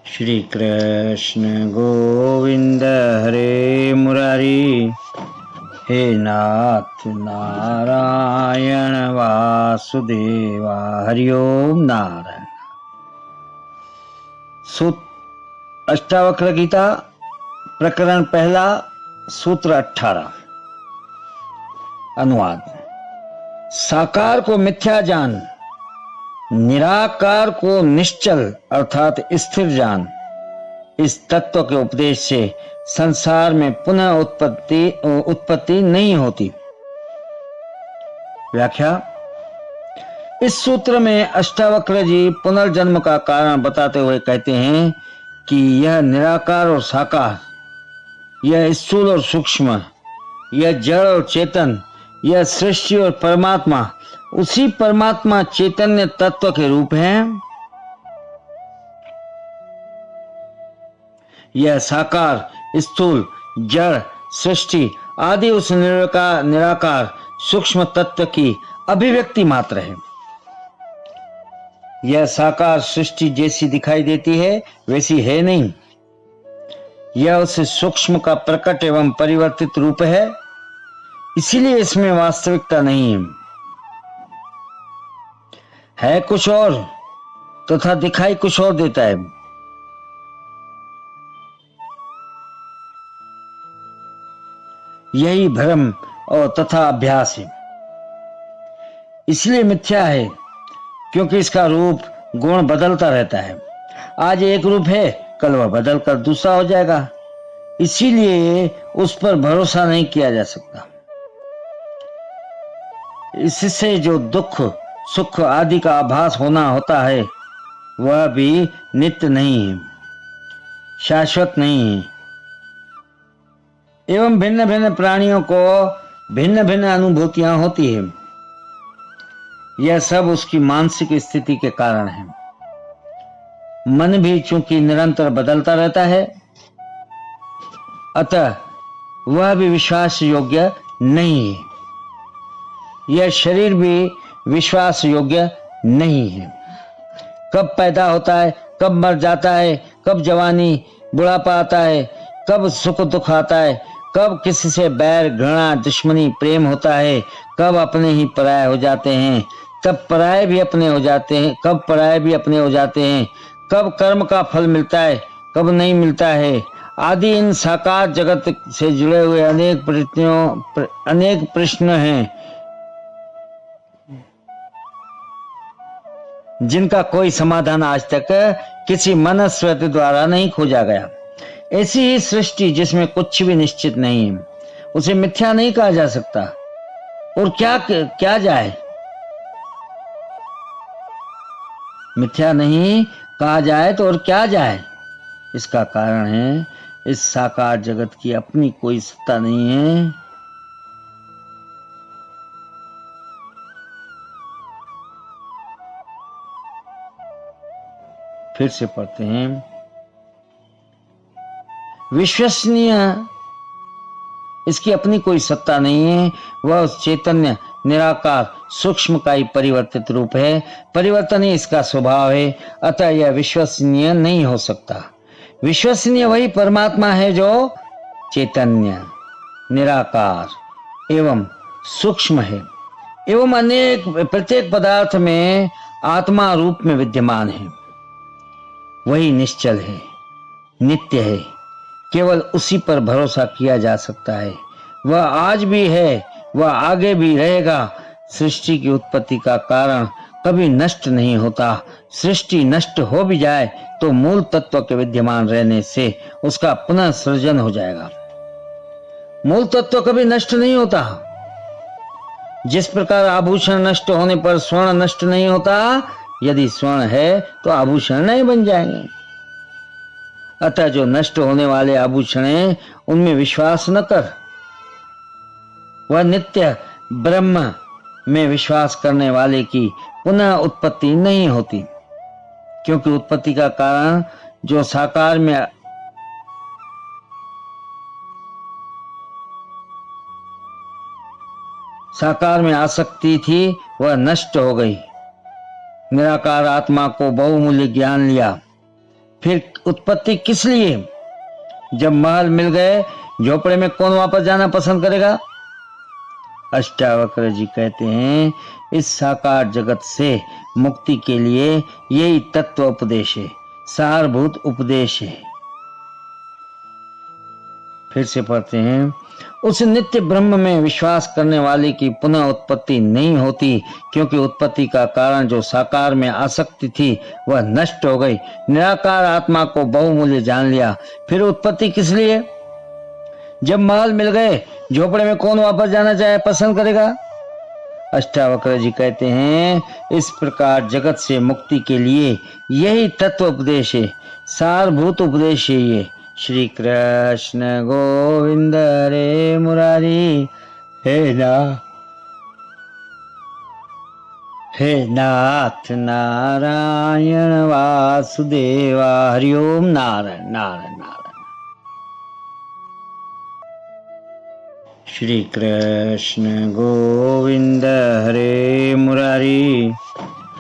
श्री कृष्ण गोविंद हरे मुरारी। हे नाथ नारायण वासुदेवा हरि ओम नारायण। अष्टावक्र गीता प्रकरण पहला सूत्र 18। अनुवाद। साकार को मिथ्या जान, निराकार को निश्चल अर्थात स्थिर जान। इस तत्व के उपदेश से संसार में पुनः उत्पत्ति नहीं होती। व्याख्या। इस सूत्र में अष्टावक्र जी पुनर्जन्म का कारण बताते हुए कहते हैं कि यह निराकार और साकार, यह स्थूल और सूक्ष्म, यह जड़ और चेतन, यह सृष्टि और परमात्मा उसी परमात्मा चैतन्य तत्व के रूप हैं। यह साकार, स्थूल, जड़, सृष्टि आदि उस निराकार सूक्ष्म तत्व की अभिव्यक्ति मात्र है। यह साकार सृष्टि जैसी दिखाई देती है वैसी है नहीं। यह उस सूक्ष्म का प्रकट एवं परिवर्तित रूप है, इसीलिए इसमें वास्तविकता नहीं है कुछ और तथा दिखाई कुछ और देता है। यही भ्रम और तथा अभ्यास है, इसलिए मिथ्या है, क्योंकि इसका रूप गुण बदलता रहता है। आज एक रूप है, कल वह बदल कर दूसरा हो जाएगा, इसीलिए उस पर भरोसा नहीं किया जा सकता। इससे जो दुख सुख आदि का आभास होना होता है वह भी नित्य नहीं है, शाश्वत नहीं है। एवं भिन्न भिन्न प्राणियों को भिन्न भिन्न अनुभूतियां होती है। यह सब उसकी मानसिक स्थिति के कारण है। मन भी चूंकि निरंतर बदलता रहता है, अतः वह भी विश्वास योग्य नहीं है। यह शरीर भी विश्वास योग्य नहीं है। कब पैदा होता है, कब मर जाता है, कब जवानी बुढ़ापा आता है, कब सुख दुख आता है, कब किसी से बैर घृणा दुश्मनी प्रेम होता है, कब अपने ही पराये हो जाते हैं, तब पराये भी अपने हो जाते हैं, कब पराये भी अपने हो जाते हैं, कब कर्म का फल मिलता है, कब नहीं मिलता है आदि इन साकार जगत से जुड़े हुए अनेक प्रश्न हैं, जिनका कोई समाधान आज तक किसी मनस्वत द्वारा नहीं खोजा गया। ऐसी ही सृष्टि जिसमें कुछ भी निश्चित नहीं है, उसे मिथ्या नहीं कहा जा सकता। और क्या जाए, मिथ्या नहीं कहा जाए तो और क्या जाए। इसका कारण है इस साकार जगत की अपनी कोई सत्ता नहीं है। फिर से पढ़ते हैं। विश्वसनीय इसकी अपनी कोई सत्ता नहीं है। वह उस चैतन्य निराकार सूक्ष्म का ही परिवर्तित रूप है। परिवर्तन ही इसका स्वभाव है, अतः यह विश्वसनीय नहीं हो सकता। विश्वसनीय वही परमात्मा है जो चैतन्य निराकार एवं सूक्ष्म है, एवं प्रत्येक पदार्थ में आत्मा रूप में विद्यमान है। वही निश्चल है, नित्य है, केवल उसी पर भरोसा किया जा सकता है। वह आज भी है, वह आगे भी रहेगा। सृष्टि की उत्पत्ति का कारण कभी नष्ट नहीं होता। सृष्टि नष्ट हो भी जाए तो मूल तत्व के विद्यमान रहने से उसका पुनः सृजन हो जाएगा। मूल तत्व कभी नष्ट नहीं होता। जिस प्रकार आभूषण नष्ट होने पर स्वर्ण नष्ट नहीं होता, यदि स्वर्ण है तो आभूषण नहीं बन जाएंगे। अतः जो नष्ट होने वाले आभूषण हैं उनमें विश्वास न कर। वह नित्य ब्रह्म में विश्वास करने वाले की पुनः उत्पत्ति नहीं होती, क्योंकि उत्पत्ति का कारण जो साकार में आसक्ति थी वह नष्ट हो गई। निराकार आत्मा को बहुमूल्य ज्ञान लिया, फिर उत्पत्ति किस लिए? जब महल मिल गए, झोपड़े में कौन वापस जाना पसंद करेगा? अष्टावक्र जी कहते हैं, इस साकार जगत से मुक्ति के लिए यही तत्व उपदेश है, सारभूत उपदेश है। फिर से पढ़ते हैं, उस नित्य ब्रह्म में विश्वास करने वाले की पुनः उत्पत्ति नहीं होती, क्योंकि उत्पत्ति का कारण जो साकार में आसक्ति थी वह नष्ट हो गई। निराकार आत्मा को बहुमूल्य जान लिया, फिर उत्पत्ति किस लिए? जब महल मिल गए, झोपड़े में कौन वापस जाना चाहे पसंद करेगा? अष्टावक्र जी कहते हैं, इस प्रकार जगत से मुक्ति के लिए यही तत्व उपदेश है, सारभूत उपदेश है ये। श्री कृष्ण गोविंद रे मुरारी, हे नाथ नारायण वासुदेवा, हरिओम नारायण नारायण नारायण। श्री कृष्ण गोविंद